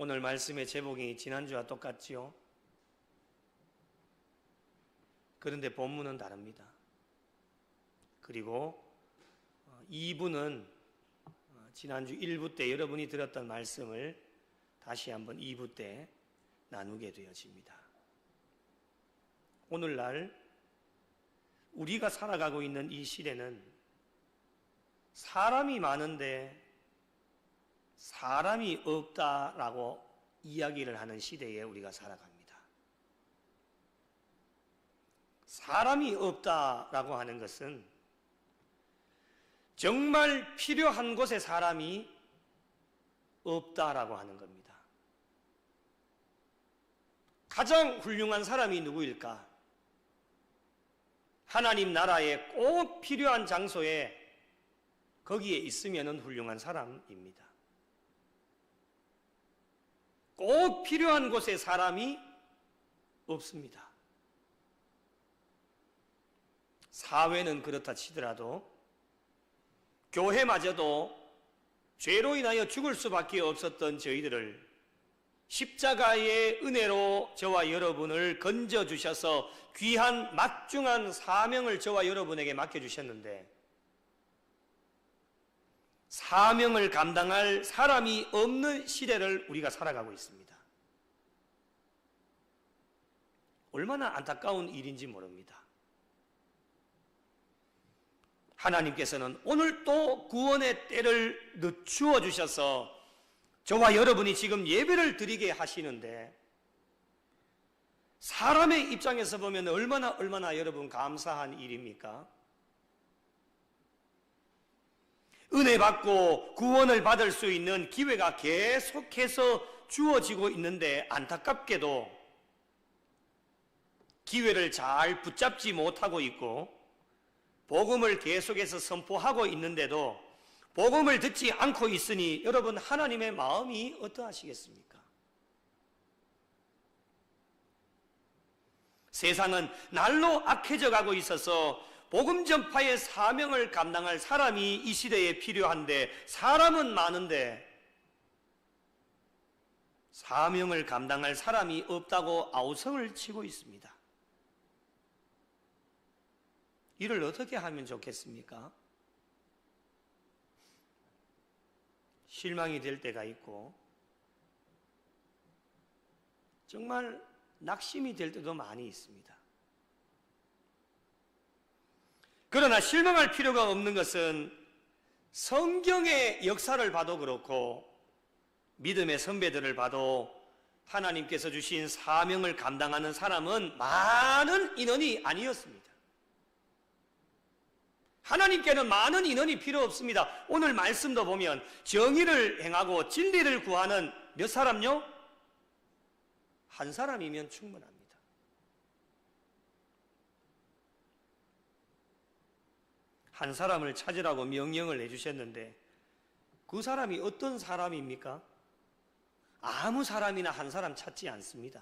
오늘 말씀의 제목이 지난주와 똑같지요? 그런데 본문은 다릅니다. 그리고 2부는 지난주 1부 때 여러분이 들었던 말씀을 다시 한번 2부 때 나누게 되어집니다. 오늘날 우리가 살아가고 있는 이 시대는 사람이 많은데 사람이 없다라고 이야기를 하는 시대에 우리가 살아갑니다. 사람이 없다라고 하는 것은 정말 필요한 곳에 사람이 없다라고 하는 겁니다. 가장 훌륭한 사람이 누구일까? 하나님 나라에 꼭 필요한 장소에 거기에 있으면 훌륭한 사람입니다. 꼭 필요한 곳에 사람이 없습니다. 사회는 그렇다 치더라도 교회마저도 죄로 인하여 죽을 수밖에 없었던 저희들을 십자가의 은혜로 저와 여러분을 건져주셔서 귀한 막중한 사명을 저와 여러분에게 맡겨주셨는데 사명을 감당할 사람이 없는 시대를 우리가 살아가고 있습니다. 얼마나 안타까운 일인지 모릅니다. 하나님께서는 오늘 또 구원의 때를 늦추어 주셔서 저와 여러분이 지금 예배를 드리게 하시는데 사람의 입장에서 보면 얼마나 여러분 감사한 일입니까? 은혜 받고 구원을 받을 수 있는 기회가 계속해서 주어지고 있는데 안타깝게도 기회를 잘 붙잡지 못하고 있고 복음을 계속해서 선포하고 있는데도 복음을 듣지 않고 있으니 여러분 하나님의 마음이 어떠하시겠습니까? 세상은 날로 악해져 가고 있어서 복음 전파의 사명을 감당할 사람이 이 시대에 필요한데 사람은 많은데 사명을 감당할 사람이 없다고 아우성을 치고 있습니다. 이를 어떻게 하면 좋겠습니까? 실망이 될 때가 있고 정말 낙심이 될 때도 많이 있습니다. 그러나 실망할 필요가 없는 것은 성경의 역사를 봐도 그렇고 믿음의 선배들을 봐도 하나님께서 주신 사명을 감당하는 사람은 많은 인원이 아니었습니다. 하나님께는 많은 인원이 필요 없습니다. 오늘 말씀도 보면 정의를 행하고 진리를 구하는 몇 사람요? 한 사람이면 충분합니다. 한 사람을 찾으라고 명령을 해주셨는데 그 사람이 어떤 사람입니까? 아무 사람이나 한 사람 찾지 않습니다.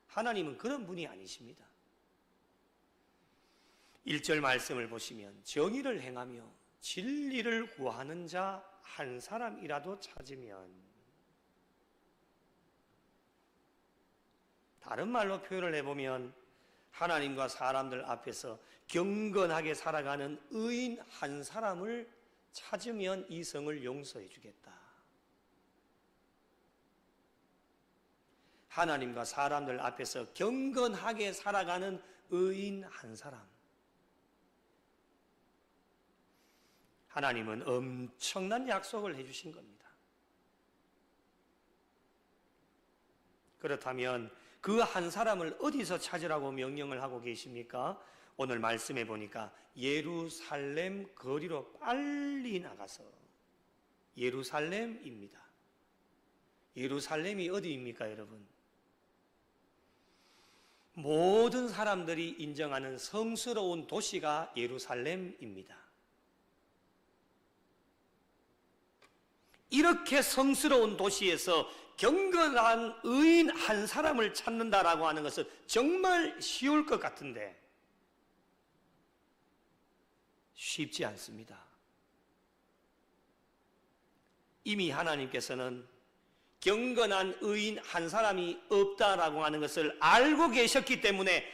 하나님은 그런 분이 아니십니다. 1절 말씀을 보시면 정의를 행하며 진리를 구하는 자 한 사람이라도 찾으면, 다른 말로 표현을 해보면 하나님과 사람들 앞에서 경건하게 살아가는 의인 한 사람을 찾으면 이 성을 용서해 주겠다. 하나님과 사람들 앞에서 경건하게 살아가는 의인 한 사람. 하나님은 엄청난 약속을 해주신 겁니다. 그렇다면 그 한 사람을 어디서 찾으라고 명령을 하고 계십니까? 오늘 말씀해 보니까 예루살렘 거리로 빨리 나가서, 예루살렘입니다. 예루살렘이 어디입니까, 여러분? 모든 사람들이 인정하는 성스러운 도시가 예루살렘입니다. 이렇게 성스러운 도시에서 경건한 의인 한 사람을 찾는다라고 하는 것은 정말 쉬울 것 같은데 쉽지 않습니다. 이미 하나님께서는 경건한 의인 한 사람이 없다라고 하는 것을 알고 계셨기 때문에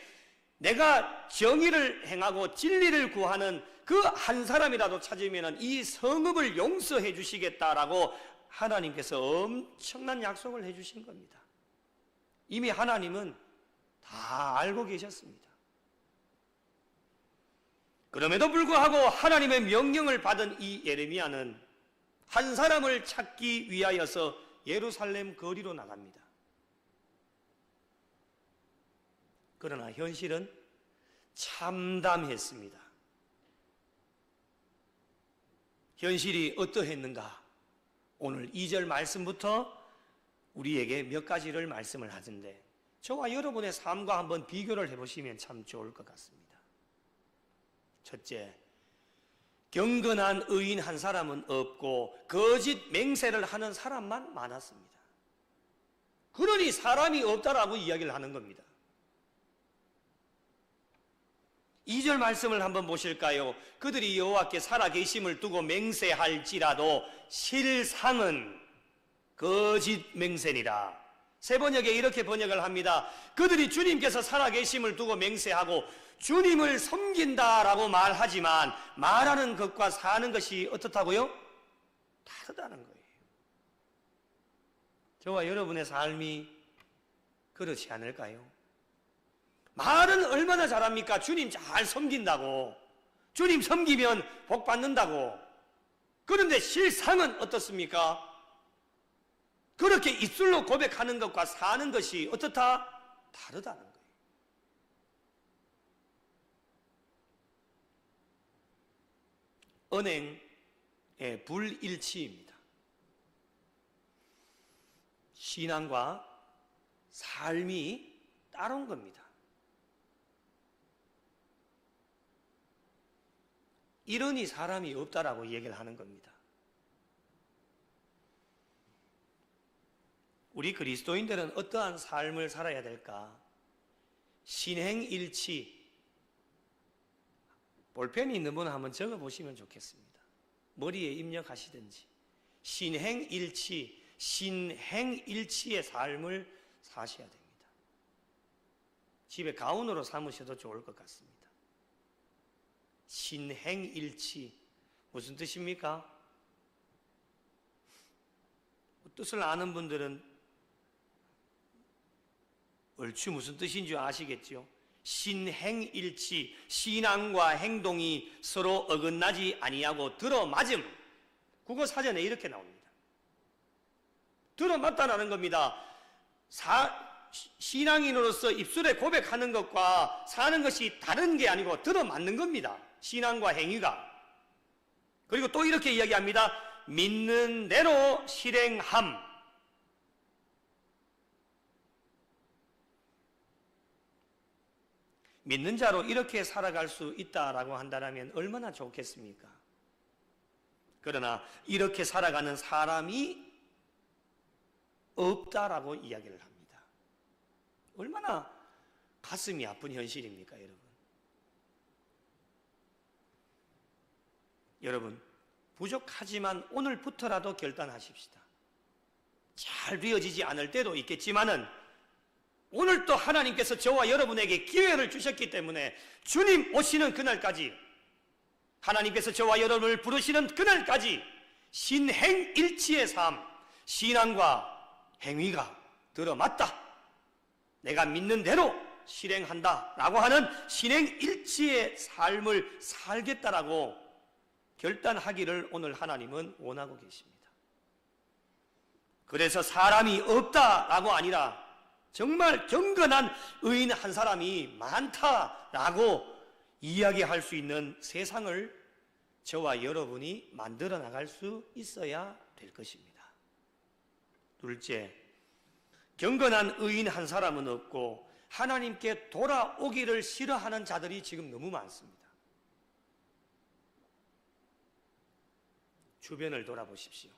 내가 정의를 행하고 진리를 구하는 그 한 사람이라도 찾으면 이 성읍을 용서해 주시겠다라고 하나님께서 엄청난 약속을 해 주신 겁니다. 이미 하나님은 다 알고 계셨습니다. 그럼에도 불구하고 하나님의 명령을 받은 이 예레미야는 한 사람을 찾기 위하여서 예루살렘 거리로 나갑니다. 그러나 현실은 참담했습니다. 현실이 어떠했는가? 오늘 2절 말씀부터 우리에게 몇 가지를 말씀을 하던데 저와 여러분의 삶과 한번 비교를 해보시면 참 좋을 것 같습니다. 첫째, 경건한 의인 한 사람은 없고 거짓 맹세를 하는 사람만 많았습니다. 그러니 사람이 없다라고 이야기를 하는 겁니다. 2절 말씀을 한번 보실까요? 그들이 여호와께 살아계심을 두고 맹세할지라도 실상은 거짓 맹세니라. 새 번역에 이렇게 번역을 합니다. 그들이 주님께서 살아계심을 두고 맹세하고 주님을 섬긴다라고 말하지만 말하는 것과 사는 것이 어떻다고요? 다르다는 거예요. 저와 여러분의 삶이 그렇지 않을까요? 말은 얼마나 잘합니까? 주님 잘 섬긴다고, 주님 섬기면 복 받는다고. 그런데 실상은 어떻습니까? 그렇게 입술로 고백하는 것과 사는 것이 어떻다? 다르다는 거예요. 언행의 불일치입니다. 신앙과 삶이 따른 겁니다. 이러니 사람이 없다라고 얘기를 하는 겁니다. 우리 그리스도인들은 어떠한 삶을 살아야 될까? 신행일치. 볼펜이 있는 분은 한번 적어보시면 좋겠습니다. 머리에 입력하시든지. 신행일치, 신행일치의 삶을 사셔야 됩니다. 집에 가운으로 삼으셔도 좋을 것 같습니다. 신행일치. 무슨 뜻입니까? 뜻을 아는 분들은 얼추 무슨 뜻인 줄 아시겠죠? 신행일치, 신앙과 행동이 서로 어긋나지 아니하고 들어맞음. 국어 사전에 이렇게 나옵니다. 들어맞다라는 겁니다. 신앙인으로서 입술에 고백하는 것과 사는 것이 다른 게 아니고 들어맞는 겁니다. 신앙과 행위가. 그리고 또 이렇게 이야기합니다. 믿는 대로 실행함. 믿는 자로 이렇게 살아갈 수 있다라고 한다면 얼마나 좋겠습니까? 그러나 이렇게 살아가는 사람이 없다라고 이야기를 합니다. 얼마나 가슴이 아픈 현실입니까, 여러분? 여러분, 부족하지만 오늘부터라도 결단하십시다. 잘 되어지지 않을 때도 있겠지만은 오늘 또 하나님께서 저와 여러분에게 기회를 주셨기 때문에 주님 오시는 그날까지, 하나님께서 저와 여러분을 부르시는 그날까지 신행일치의 삶, 신앙과 행위가 들어맞다, 내가 믿는 대로 실행한다 라고 하는 신행일치의 삶을 살겠다라고 결단하기를 오늘 하나님은 원하고 계십니다. 그래서 사람이 없다라고 아니라 정말 경건한 의인 한 사람이 많다라고 이야기할 수 있는 세상을 저와 여러분이 만들어 나갈 수 있어야 될 것입니다. 둘째, 경건한 의인 한 사람은 없고 하나님께 돌아오기를 싫어하는 자들이 지금 너무 많습니다. 주변을 돌아보십시오.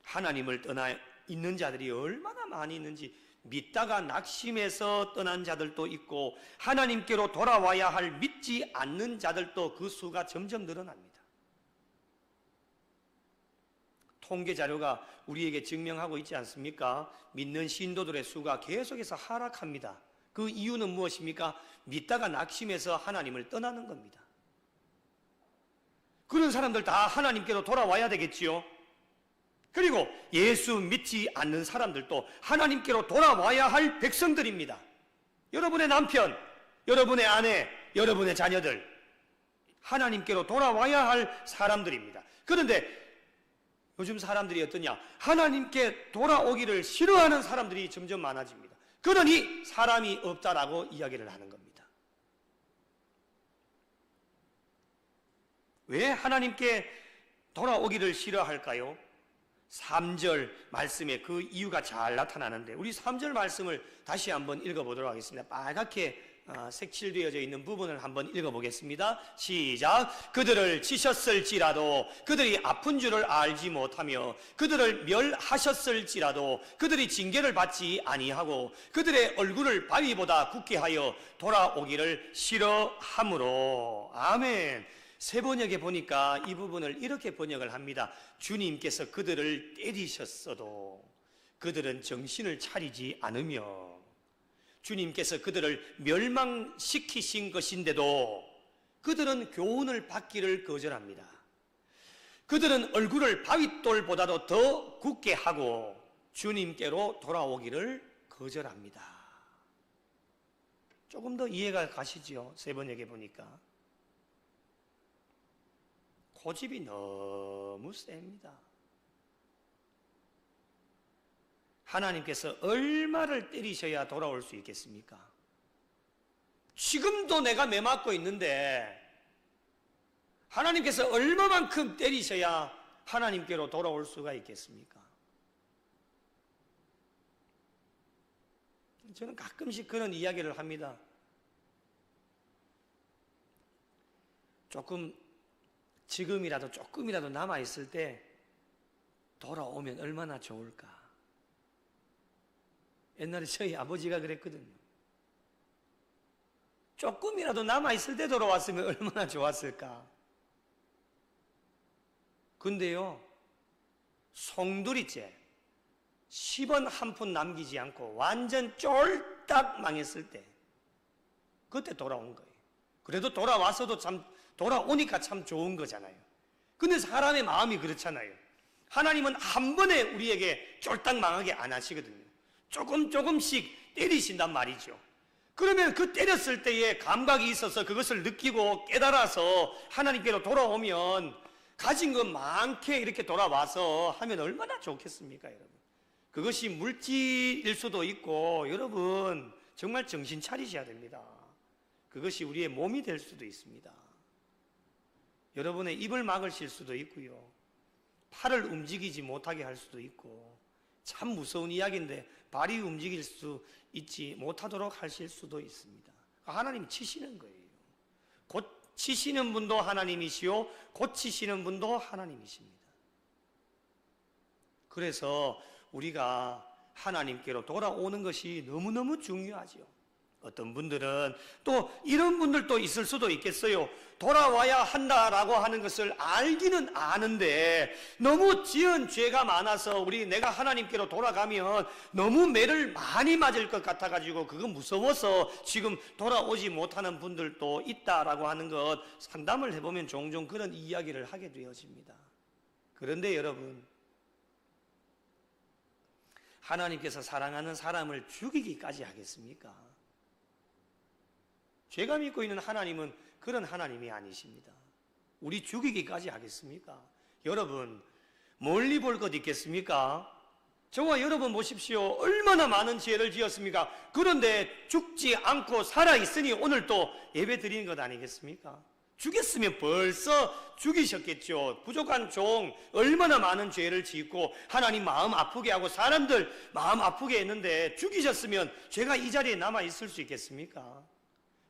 하나님을 떠나 있는 자들이 얼마나 많이 있는지, 믿다가 낙심해서 떠난 자들도 있고 하나님께로 돌아와야 할 믿지 않는 자들도 그 수가 점점 늘어납니다. 통계 자료가 우리에게 증명하고 있지 않습니까? 믿는 신도들의 수가 계속해서 하락합니다. 그 이유는 무엇입니까? 믿다가 낙심해서 하나님을 떠나는 겁니다. 그런 사람들 다 하나님께로 돌아와야 되겠지요. 그리고 예수 믿지 않는 사람들도 하나님께로 돌아와야 할 백성들입니다. 여러분의 남편, 여러분의 아내, 여러분의 자녀들, 하나님께로 돌아와야 할 사람들입니다. 그런데 요즘 사람들이 어떠냐? 하나님께 돌아오기를 싫어하는 사람들이 점점 많아집니다. 그러니 사람이 없다라고 이야기를 하는 겁니다. 왜 하나님께 돌아오기를 싫어할까요? 3절 말씀에 그 이유가 잘 나타나는데, 우리 3절 말씀을 다시 한번 읽어보도록 하겠습니다. 빨갛게 색칠되어져 있는 부분을 한번 읽어보겠습니다. 시작. 그들을 치셨을지라도 그들이 아픈 줄을 알지 못하며 그들을 멸하셨을지라도 그들이 징계를 받지 아니하고 그들의 얼굴을 바위보다 굳게 하여 돌아오기를 싫어하므로. 아멘. 새 번역에 보니까 이 부분을 이렇게 번역을 합니다. 주님께서 그들을 때리셨어도 그들은 정신을 차리지 않으며, 주님께서 그들을 멸망시키신 것인데도 그들은 교훈을 받기를 거절합니다. 그들은 얼굴을 바윗돌보다도 더 굳게 하고 주님께로 돌아오기를 거절합니다. 조금 더 이해가 가시죠? 세 번역에 보니까 고집이 너무 셉니다. 하나님께서 얼마를 때리셔야 돌아올 수 있겠습니까? 지금도 내가 매맞고 있는데 하나님께서 얼마만큼 때리셔야 하나님께로 돌아올 수가 있겠습니까? 저는 가끔씩 그런 이야기를 합니다. 지금이라도 조금이라도 남아있을 때 돌아오면 얼마나 좋을까? 옛날에 저희 아버지가 그랬거든요. 조금이라도 남아있을 때 돌아왔으면 얼마나 좋았을까? 근데요, 송두리째 10원 한 푼 남기지 않고 완전 쫄딱 망했을 때 그때 돌아온 거예요. 그래도 돌아와서도 돌아오니까 참 좋은 거잖아요. 근데 사람의 마음이 그렇잖아요. 하나님은 한 번에 우리에게 쫄딱 망하게 안 하시거든요. 조금씩 때리신단 말이죠. 그러면 그 때렸을 때에 감각이 있어서 그것을 느끼고 깨달아서 하나님께로 돌아오면 가진 것 많게 이렇게 돌아와서 하면 얼마나 좋겠습니까, 여러분? 그것이 물질일 수도 있고, 여러분 정말 정신 차리셔야 됩니다. 그것이 우리의 몸이 될 수도 있습니다. 여러분의 입을 막으실 수도 있고요, 팔을 움직이지 못하게 할 수도 있고, 참 무서운 이야기인데 발이 움직일 수 있지 못하도록 하실 수도 있습니다. 하나님이 치시는 거예요. 고치시는 분도 하나님이시요 고치시는 분도 하나님이십니다. 그래서 우리가 하나님께로 돌아오는 것이 너무너무 중요하죠. 어떤 분들은 또 이런 분들도 있을 수도 있겠어요. 돌아와야 한다라고 하는 것을 알기는 아는데 너무 지은 죄가 많아서 내가 하나님께로 돌아가면 너무 매를 많이 맞을 것 같아가지고 그거 무서워서 지금 돌아오지 못하는 분들도 있다라고 하는 것, 상담을 해보면 종종 그런 이야기를 하게 되어집니다. 그런데 여러분, 하나님께서 사랑하는 사람을 죽이기까지 하겠습니까? 죄가 믿고 있는 하나님은 그런 하나님이 아니십니다. 우리 죽이기까지 하겠습니까? 여러분, 멀리 볼 것 있겠습니까? 저와 여러분 보십시오. 얼마나 많은 죄를 지었습니까? 그런데 죽지 않고 살아있으니 오늘 또 예배 드리는 것 아니겠습니까? 죽였으면 벌써 죽이셨겠죠. 부족한 종, 얼마나 많은 죄를 짓고 하나님 마음 아프게 하고 사람들 마음 아프게 했는데 죽이셨으면 죄가 이 자리에 남아있을 수 있겠습니까?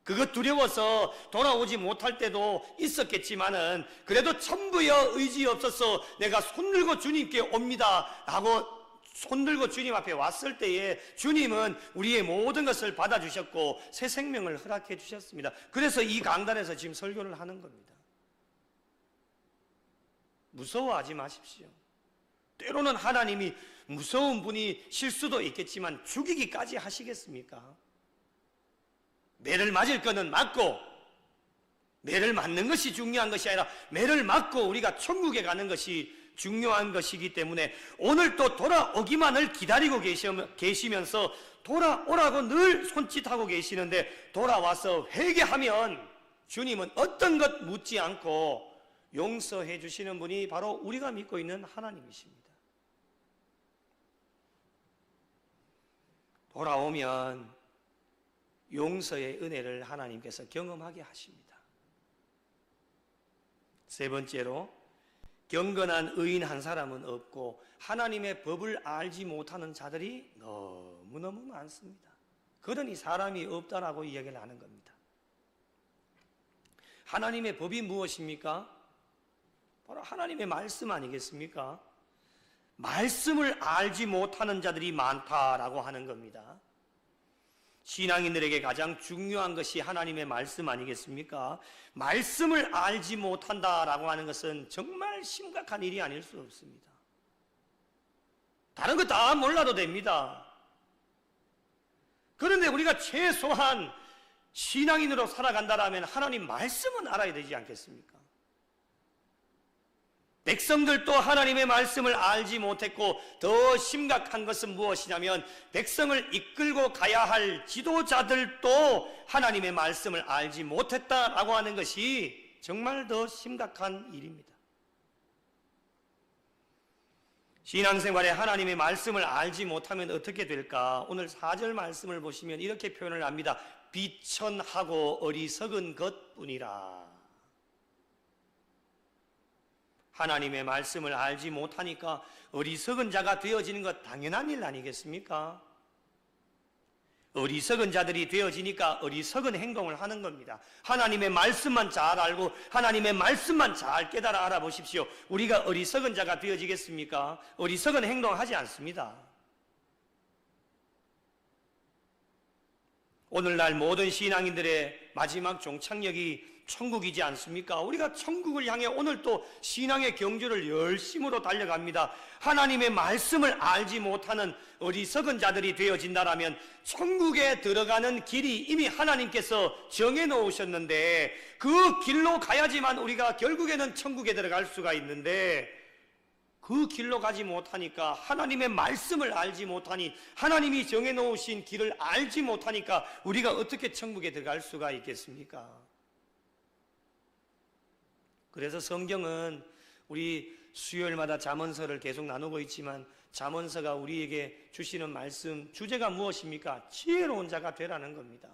그것 두려워서 돌아오지 못할 때도 있었겠지만은 그래도 천부여 의지 없어서 내가 손들고 주님께 옵니다 라고 손들고 주님 앞에 왔을 때에 주님은 우리의 모든 것을 받아주셨고 새 생명을 허락해 주셨습니다. 그래서 이 강단에서 지금 설교를 하는 겁니다. 무서워하지 마십시오. 때로는 하나님이 무서운 분이실 수도 있겠지만 죽이기까지 하시겠습니까? 매를 맞을 거는 맞고, 매를 맞는 것이 중요한 것이 아니라 매를 맞고 우리가 천국에 가는 것이 중요한 것이기 때문에 오늘 또 돌아오기만을 기다리고 계시면서 돌아오라고 늘 손짓하고 계시는데, 돌아와서 회개하면 주님은 어떤 것 묻지 않고 용서해 주시는 분이 바로 우리가 믿고 있는 하나님이십니다. 돌아오면 용서의 은혜를 하나님께서 경험하게 하십니다. 세 번째로, 경건한 의인 한 사람은 없고 하나님의 법을 알지 못하는 자들이 너무너무 많습니다. 그러니 사람이 없다라고 이야기를 하는 겁니다. 하나님의 법이 무엇입니까? 바로 하나님의 말씀 아니겠습니까? 말씀을 알지 못하는 자들이 많다라고 하는 겁니다. 신앙인들에게 가장 중요한 것이 하나님의 말씀 아니겠습니까? 말씀을 알지 못한다라고 하는 것은 정말 심각한 일이 아닐 수 없습니다. 다른 거 다 몰라도 됩니다. 그런데 우리가 최소한 신앙인으로 살아간다라면 하나님 말씀은 알아야 되지 않겠습니까? 백성들도 하나님의 말씀을 알지 못했고, 더 심각한 것은 무엇이냐면 백성을 이끌고 가야 할 지도자들도 하나님의 말씀을 알지 못했다라고 하는 것이 정말 더 심각한 일입니다. 신앙생활에 하나님의 말씀을 알지 못하면 어떻게 될까? 오늘 4절 말씀을 보시면 이렇게 표현을 합니다. 비천하고 어리석은 것뿐이라. 하나님의 말씀을 알지 못하니까 어리석은 자가 되어지는 것 당연한 일 아니겠습니까? 어리석은 자들이 되어지니까 어리석은 행동을 하는 겁니다. 하나님의 말씀만 잘 알고 하나님의 말씀만 잘 깨달아 알아보십시오. 우리가 어리석은 자가 되어지겠습니까? 어리석은 행동을 하지 않습니다. 오늘날 모든 신앙인들의 마지막 종착역이 천국이지 않습니까? 우리가 천국을 향해 오늘 또 신앙의 경주를 열심으로 달려갑니다. 하나님의 말씀을 알지 못하는 어리석은 자들이 되어진다라면 천국에 들어가는 길이 이미 하나님께서 정해 놓으셨는데 그 길로 가야지만 우리가 결국에는 천국에 들어갈 수가 있는데, 그 길로 가지 못하니까, 하나님의 말씀을 알지 못하니, 하나님이 정해 놓으신 길을 알지 못하니까 우리가 어떻게 천국에 들어갈 수가 있겠습니까? 그래서 성경은 우리 수요일마다 잠언서를 계속 나누고 있지만, 잠언서가 우리에게 주시는 말씀 주제가 무엇입니까? 지혜로운 자가 되라는 겁니다.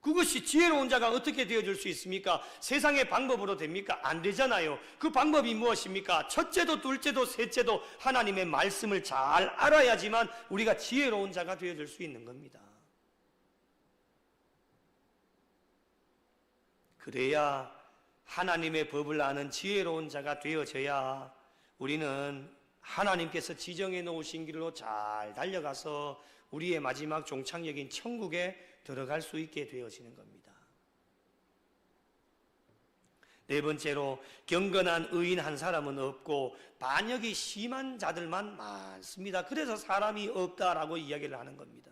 그것이 지혜로운 자가 어떻게 되어줄 수 있습니까? 세상의 방법으로 됩니까? 안 되잖아요. 그 방법이 무엇입니까? 첫째도 둘째도 셋째도 하나님의 말씀을 잘 알아야지만 우리가 지혜로운 자가 되어줄 수 있는 겁니다. 그래야 하나님의 법을 아는 지혜로운 자가 되어져야 우리는 하나님께서 지정해 놓으신 길로 잘 달려가서 우리의 마지막 종착역인 천국에 들어갈 수 있게 되어지는 겁니다. 네 번째로, 경건한 의인 한 사람은 없고 반역이 심한 자들만 많습니다. 그래서 사람이 없다라고 이야기를 하는 겁니다.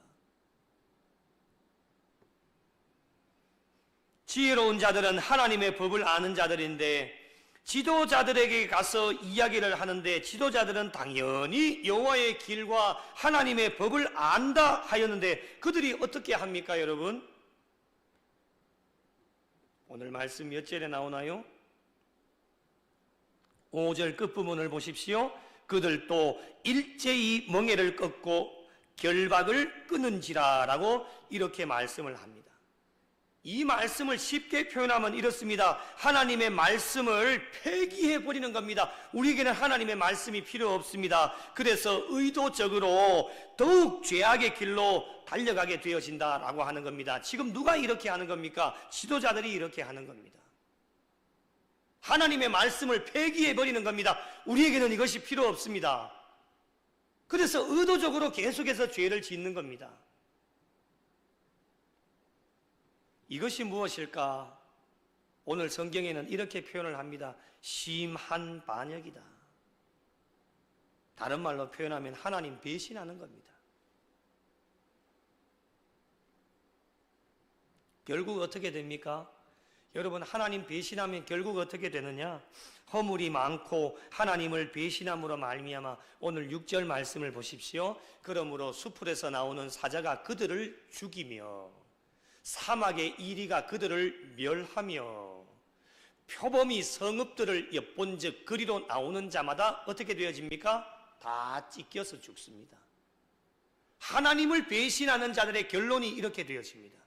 지혜로운 자들은 하나님의 법을 아는 자들인데, 지도자들에게 가서 이야기를 하는데 지도자들은 당연히 여호와의 길과 하나님의 법을 안다 하였는데 그들이 어떻게 합니까, 여러분? 오늘 말씀 몇 절에 나오나요? 5절 끝부분을 보십시오. 그들도 일제히 멍에를 꺾고 결박을 끊은지라 라고 이렇게 말씀을 합니다. 이 말씀을 쉽게 표현하면 이렇습니다. 하나님의 말씀을 폐기해버리는 겁니다. 우리에게는 하나님의 말씀이 필요 없습니다. 그래서 의도적으로 더욱 죄악의 길로 달려가게 되어진다라고 하는 겁니다. 지금 누가 이렇게 하는 겁니까? 지도자들이 이렇게 하는 겁니다. 하나님의 말씀을 폐기해버리는 겁니다. 우리에게는 이것이 필요 없습니다. 그래서 의도적으로 계속해서 죄를 짓는 겁니다. 이것이 무엇일까? 오늘 성경에는 이렇게 표현을 합니다. 심한 반역이다. 다른 말로 표현하면 하나님 배신하는 겁니다. 결국 어떻게 됩니까? 여러분, 하나님 배신하면 결국 어떻게 되느냐? 허물이 많고 하나님을 배신함으로 말미암아 오늘 6절 말씀을 보십시오. 그러므로 수풀에서 나오는 사자가 그들을 죽이며 사막의 이리가 그들을 멸하며 표범이 성읍들을 엿본즉 그리로 나오는 자마다 어떻게 되어집니까? 다 찢겨서 죽습니다. 하나님을 배신하는 자들의 결론이 이렇게 되어집니다.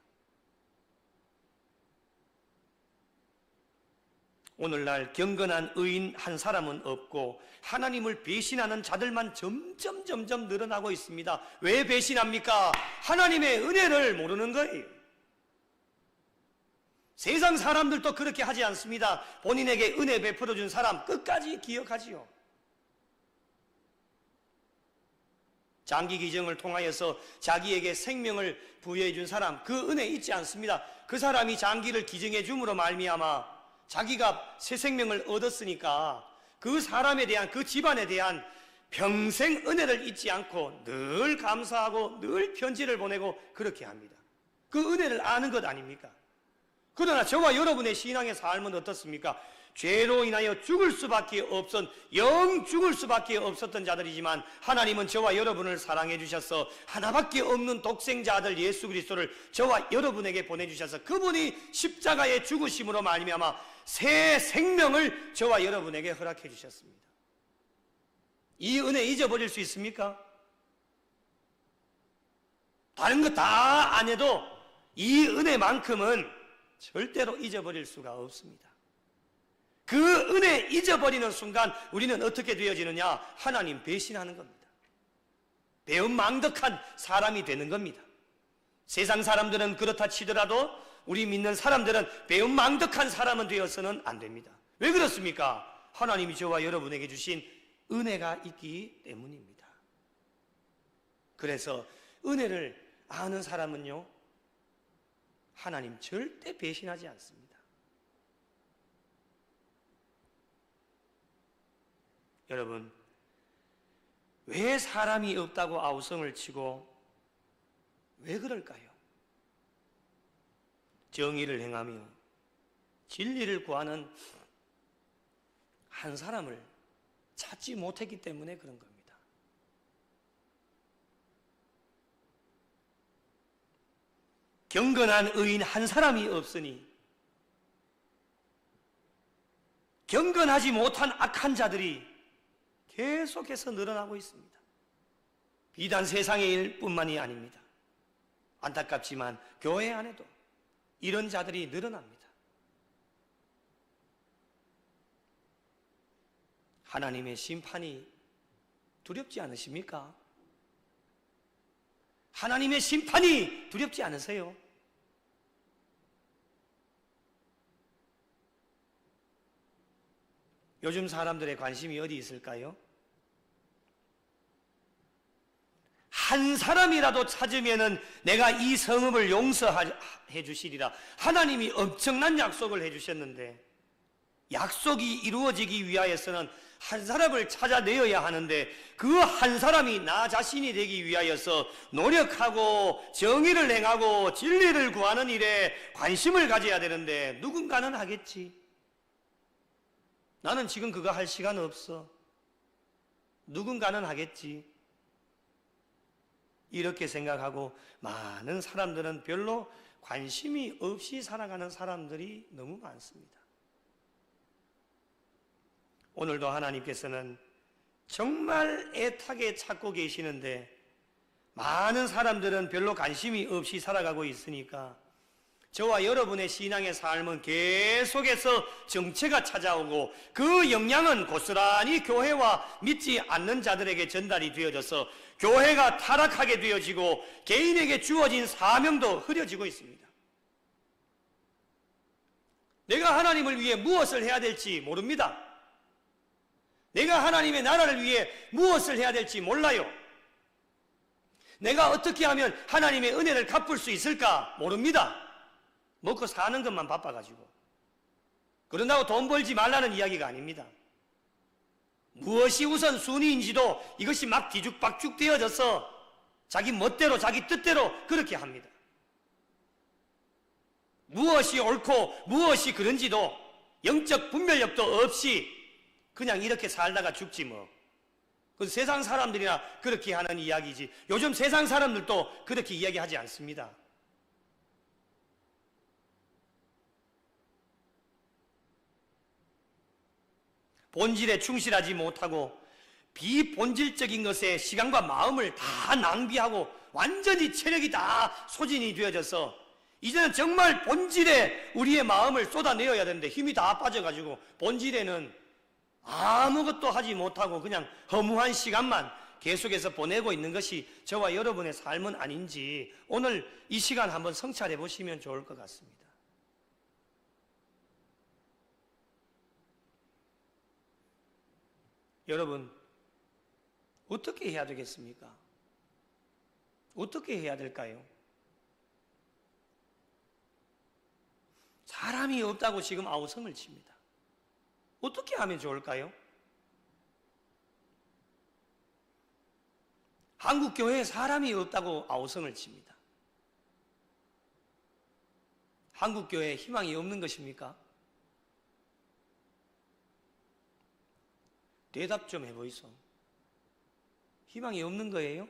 오늘날 경건한 의인 한 사람은 없고 하나님을 배신하는 자들만 점점 늘어나고 있습니다. 왜 배신합니까? 하나님의 은혜를 모르는 거예요. 세상 사람들도 그렇게 하지 않습니다. 본인에게 은혜 베풀어 준 사람 끝까지 기억하지요. 장기 기증을 통하여서 자기에게 생명을 부여해 준 사람, 그 은혜 잊지 않습니다. 그 사람이 장기를 기증해 줌으로 말미암아 자기가 새 생명을 얻었으니까 그 사람에 대한, 그 집안에 대한 평생 은혜를 잊지 않고 늘 감사하고 늘 편지를 보내고 그렇게 합니다. 그 은혜를 아는 것 아닙니까? 그러나 저와 여러분의 신앙의 삶은 어떻습니까? 죄로 인하여 죽을 수밖에 영 죽을 수밖에 없었던 자들이지만 하나님은 저와 여러분을 사랑해 주셔서 하나밖에 없는 독생자 아들 예수 그리스도를 저와 여러분에게 보내주셔서 그분이 십자가의 죽으심으로 말미암아 새 생명을 저와 여러분에게 허락해 주셨습니다. 이 은혜 잊어버릴 수 있습니까? 다른 거 다 안 해도 이 은혜만큼은 절대로 잊어버릴 수가 없습니다. 그 은혜 잊어버리는 순간 우리는 어떻게 되어지느냐? 하나님 배신하는 겁니다. 배은망덕한 사람이 되는 겁니다. 세상 사람들은 그렇다 치더라도 우리 믿는 사람들은 배은망덕한 사람은 되어서는 안 됩니다. 왜 그렇습니까? 하나님이 저와 여러분에게 주신 은혜가 있기 때문입니다. 그래서 은혜를 아는 사람은요, 하나님 절대 배신하지 않습니다. 여러분, 왜 사람이 없다고 아우성을 치고 왜 그럴까요? 정의를 행하며 진리를 구하는 한 사람을 찾지 못했기 때문에 그런 겁니다. 경건한 의인 한 사람이 없으니 경건하지 못한 악한 자들이 계속해서 늘어나고 있습니다. 비단 세상의 일뿐만이 아닙니다. 안타깝지만 교회 안에도 이런 자들이 늘어납니다. 하나님의 심판이 두렵지 않으십니까? 하나님의 심판이 두렵지 않으세요? 요즘 사람들의 관심이 어디 있을까요? 한 사람이라도 찾으면은 내가 이 성읍을 용서해 주시리라. 하나님이 엄청난 약속을 해 주셨는데 약속이 이루어지기 위하여서는 한 사람을 찾아내어야 하는데 그 한 사람이 나 자신이 되기 위하여서 노력하고 정의를 행하고 진리를 구하는 일에 관심을 가져야 되는데 누군가는 하겠지. 나는 지금 그거 할 시간 없어. 누군가는 하겠지. 이렇게 생각하고 많은 사람들은 별로 관심이 없이 살아가는 사람들이 너무 많습니다. 오늘도 하나님께서는 정말 애타게 찾고 계시는데 많은 사람들은 별로 관심이 없이 살아가고 있으니까 저와 여러분의 신앙의 삶은 계속해서 정체가 찾아오고 그 영향은 고스란히 교회와 믿지 않는 자들에게 전달이 되어져서 교회가 타락하게 되어지고 개인에게 주어진 사명도 흐려지고 있습니다. 내가 하나님을 위해 무엇을 해야 될지 모릅니다. 내가 하나님의 나라를 위해 무엇을 해야 될지 몰라요. 내가 어떻게 하면 하나님의 은혜를 갚을 수 있을까 모릅니다. 먹고 사는 것만 바빠가지고. 그런다고 돈 벌지 말라는 이야기가 아닙니다. 무엇이 우선순위인지도 이것이 막 뒤죽박죽 되어져서 자기 멋대로 자기 뜻대로 그렇게 합니다. 무엇이 옳고 무엇이 그른지도 영적 분별력도 없이 그냥 이렇게 살다가 죽지 뭐. 그 세상 사람들이나 그렇게 하는 이야기지. 요즘 세상 사람들도 그렇게 이야기하지 않습니다. 본질에 충실하지 못하고 비본질적인 것에 시간과 마음을 다 낭비하고 완전히 체력이 다 소진이 되어져서 이제는 정말 본질에 우리의 마음을 쏟아내어야 되는데 힘이 다 빠져가지고 본질에는 아무것도 하지 못하고 그냥 허무한 시간만 계속해서 보내고 있는 것이 저와 여러분의 삶은 아닌지 오늘 이 시간 한번 성찰해 보시면 좋을 것 같습니다. 여러분, 어떻게 해야 되겠습니까? 어떻게 해야 될까요? 사람이 없다고 지금 아우성을 칩니다. 어떻게 하면 좋을까요? 한국 교회에 사람이 없다고 아우성을 칩니다. 한국 교회에 희망이 없는 것입니까? 대답 좀 해보이소. 희망이 없는 거예요?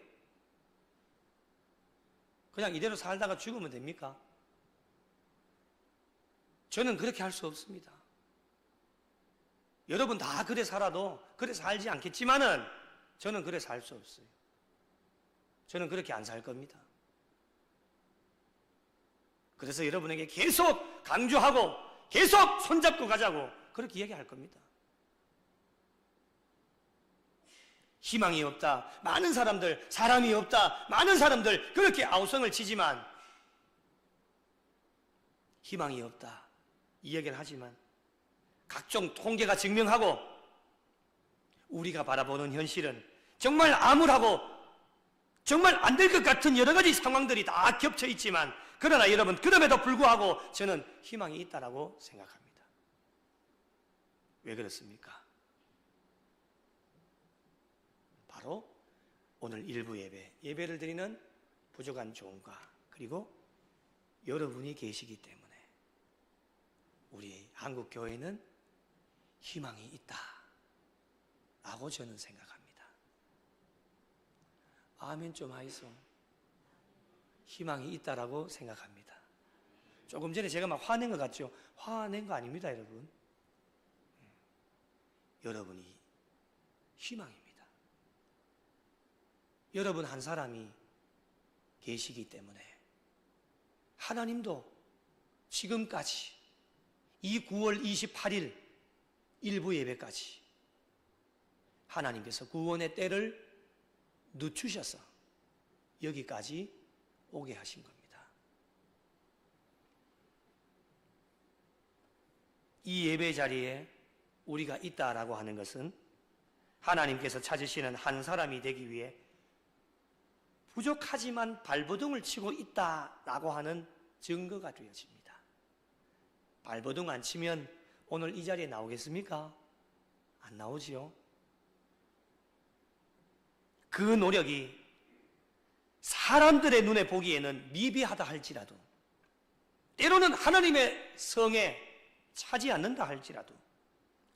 그냥 이대로 살다가 죽으면 됩니까? 저는 그렇게 할 수 없습니다. 여러분 다 그래 살아도 그래 살지 않겠지만은 저는 그래 살 수 없어요. 저는 그렇게 안 살 겁니다. 그래서 여러분에게 계속 강조하고 계속 손잡고 가자고 그렇게 얘기할 겁니다. 희망이 없다. 많은 사람들, 사람이 없다. 많은 사람들 그렇게 아우성을 치지만 희망이 없다. 이 얘기를 하지만 각종 통계가 증명하고 우리가 바라보는 현실은 정말 암울하고 정말 안 될 것 같은 여러 가지 상황들이 다 겹쳐 있지만 그러나 여러분 그럼에도 불구하고 저는 희망이 있다라고 생각합니다. 왜 그렇습니까? 바로 오늘 일부 예배를 드리는 부족한 종과 그리고 여러분이 계시기 때문에 우리 한국 교회는 희망이 있다라고 저는 생각합니다. 아멘 좀 하이소. 희망이 있다라고 생각합니다. 조금 전에 제가 막 화낸 것 같죠? 화낸 거 아닙니다, 여러분. 여러분이 희망입니다. 여러분 한 사람이 계시기 때문에 하나님도 지금까지 이 9월 28일 일부 예배까지 하나님께서 구원의 때를 늦추셔서 여기까지 오게 하신 겁니다. 이 예배 자리에 우리가 있다라고 하는 것은 하나님께서 찾으시는 한 사람이 되기 위해 부족하지만 발버둥을 치고 있다라고 하는 증거가 되어집니다. 발버둥 안 치면 오늘 이 자리에 나오겠습니까? 안 나오지요? 그 노력이 사람들의 눈에 보기에는 미비하다 할지라도 때로는 하나님의 성에 차지 않는다 할지라도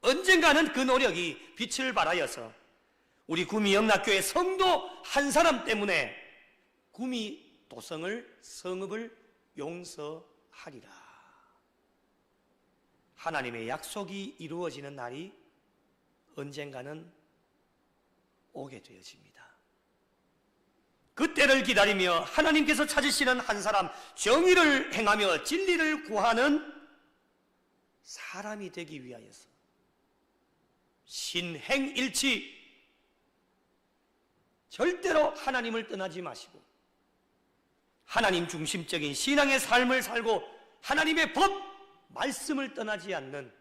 언젠가는 그 노력이 빛을 발하여서 우리 구미 영락교회 성도 한 사람 때문에 구미 도성을 성읍을 용서하리라. 하나님의 약속이 이루어지는 날이 언젠가는 오게 되어집니다. 그때를 기다리며 하나님께서 찾으시는 한 사람, 정의를 행하며 진리를 구하는 사람이 되기 위하여서 신행일치 절대로 하나님을 떠나지 마시고 하나님 중심적인 신앙의 삶을 살고 하나님의 법, 말씀을 떠나지 않는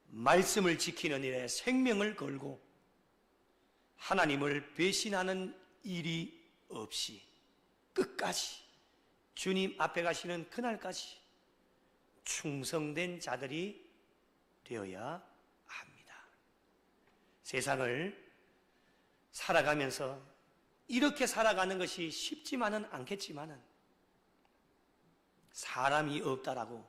말씀을 지키는 일에 생명을 걸고 하나님을 배신하는 일이 없이 끝까지 주님 앞에 가시는 그날까지 충성된 자들이 되어야 합니다. 세상을 살아가면서 이렇게 살아가는 것이 쉽지만은 않겠지만은 사람이 없다라고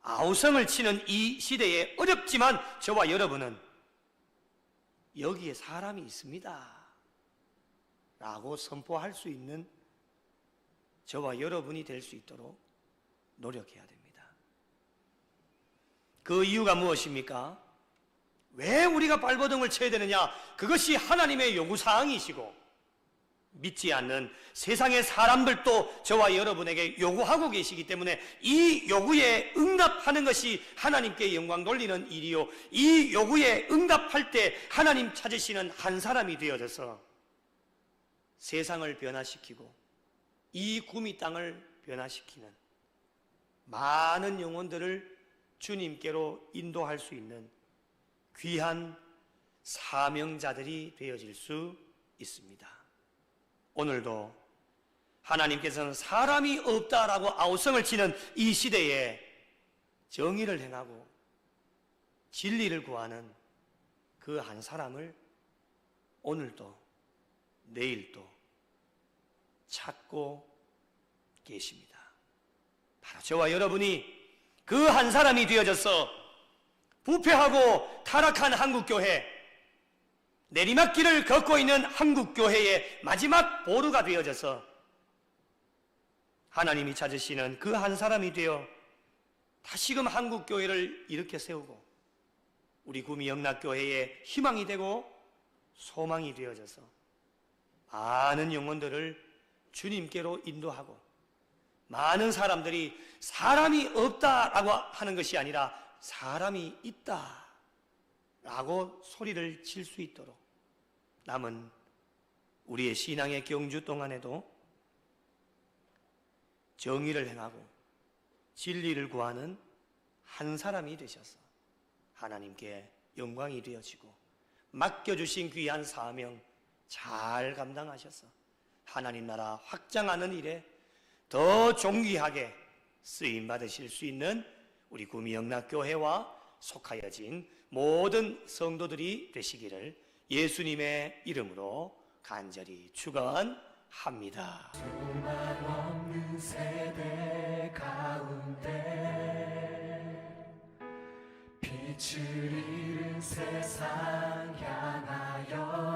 아우성을 치는 이 시대에 어렵지만 저와 여러분은 여기에 사람이 있습니다 라고 선포할 수 있는 저와 여러분이 될 수 있도록 노력해야 됩니다. 그 이유가 무엇입니까? 왜 우리가 발버둥을 쳐야 되느냐? 그것이 하나님의 요구사항이시고 믿지 않는 세상의 사람들도 저와 여러분에게 요구하고 계시기 때문에 이 요구에 응답하는 것이 하나님께 영광 돌리는 일이요, 이 요구에 응답할 때 하나님 찾으시는 한 사람이 되어져서 세상을 변화시키고 이 구미 땅을 변화시키는 많은 영혼들을 주님께로 인도할 수 있는 귀한 사명자들이 되어질 수 있습니다. 오늘도 하나님께서는 사람이 없다라고 아우성을 치는 이 시대에 정의를 행하고 진리를 구하는 그 한 사람을 오늘도 내일도 찾고 계십니다. 바로 저와 여러분이 그 한 사람이 되어져서 부패하고 타락한 한국교회, 내리막길을 걷고 있는 한국교회의 마지막 보루가 되어져서 하나님이 찾으시는 그 한 사람이 되어 다시금 한국교회를 일으켜 세우고 우리 구미 영락교회의 희망이 되고 소망이 되어져서 많은 영혼들을 주님께로 인도하고 많은 사람들이 사람이 없다라고 하는 것이 아니라 사람이 있다라고 소리를 칠 수 있도록 남은 우리의 신앙의 경주 동안에도 정의를 행하고 진리를 구하는 한 사람이 되셔서 하나님께 영광이 되어지고 맡겨주신 귀한 사명 잘 감당하셔서 하나님 나라 확장하는 일에 더 존귀하게 쓰임 받으실 수 있는 우리 구미 영락교회와 속하여진 모든 성도들이 되시기를 예수님의 이름으로 간절히 축원합니다. 소망 없는 세대 가운데 빛을 잃은 세상 향하여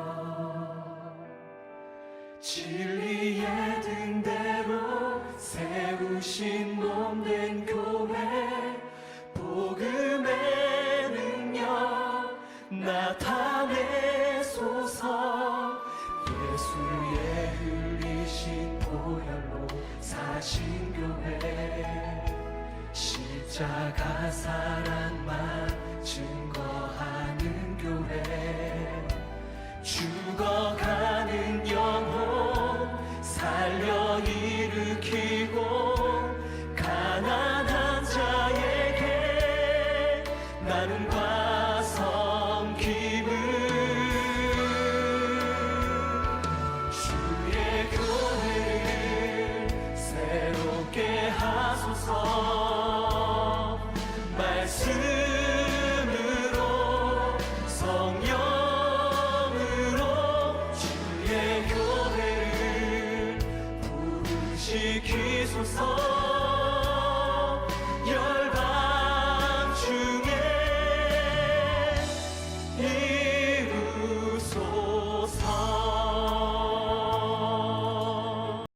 진리의 등대로 세우신 몸된 교회, 복음의 능력 나타내소서. 예수의 흘리신 보혈로 사신 교회, 십자가 사랑만 증거하는 교회,